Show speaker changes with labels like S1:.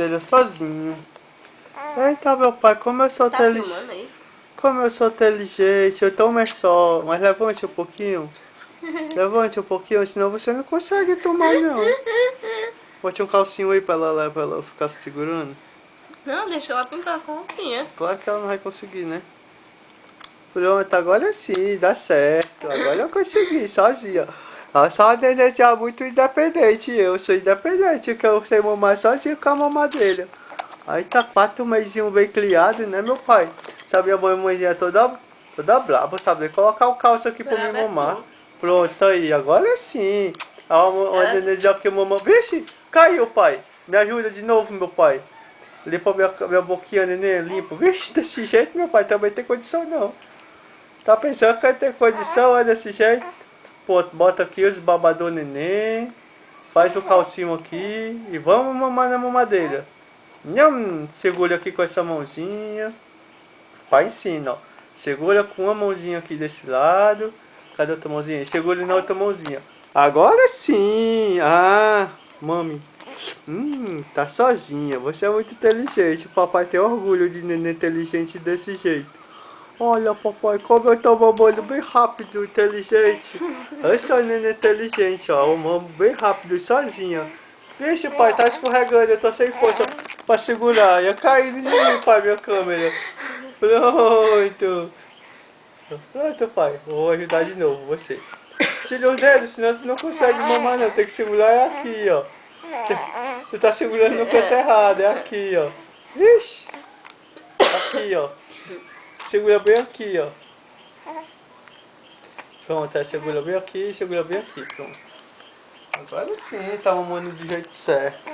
S1: Dele sozinho. Eita, meu pai, como eu sou
S2: Tá filmando aí?
S1: Como eu sou inteligente, eu tomo só. Mas levante um pouquinho. Levante um pouquinho, senão você não consegue tomar não. Bote um calcinho aí pra ela ficar se segurando.
S2: Não, deixa ela pintar sozinha.
S1: Claro que ela não vai conseguir, né? Pronto, agora sim, dá certo. Agora eu consegui, sozinha. Ela só uma nenenzinha muito independente. Eu sou independente, que eu sei mamar sozinho com a mamadeira. Aí tá 4 mesinhos bem criado, né, meu pai? Sabe, a mamãezinha toda braba, sabe? Colocar o calço aqui pra me
S2: Brava é
S1: mamar.
S2: tu.
S1: Pronto, aí, agora sim. A
S2: Ela...
S1: nenenzinha que mamou. Vixe, caiu, pai. Me ajuda de novo, meu pai. Limpa minha boquinha, neném, limpa. Vixe, desse jeito, meu pai, também tem condição não. Tá pensando que vai ter condição, é desse jeito? Pô, bota aqui os babador neném. Faz o calcinho aqui e vamos mamar na mamadeira. Nham, segura aqui com essa mãozinha. Pai ensina, ó. Segura com uma mãozinha aqui desse lado. Cadê a outra mãozinha? Segura na outra mãozinha. Agora sim! Ah, mami. Tá sozinha. Você é muito inteligente. O papai tem orgulho de neném inteligente desse jeito. Olha, papai, como eu tô mamando bem rápido, inteligente. Eu sou neném inteligente, ó. Eu mamo bem rápido, sozinha. Vixe, pai, tá escorregando. Eu tô sem força pra segurar. Ia caindo de mim, pai, minha câmera. Pronto. Pronto, pai. Vou ajudar de novo você. Tira os dedos, senão tu não consegue mamar, não. Tem que segurar é aqui, ó. Tu tá segurando no canto errado. É aqui, ó. Vixe. Aqui, ó. Segura bem aqui, ó. Pronto, aí segura bem aqui, pronto. Agora sim, tá mamando do jeito certo.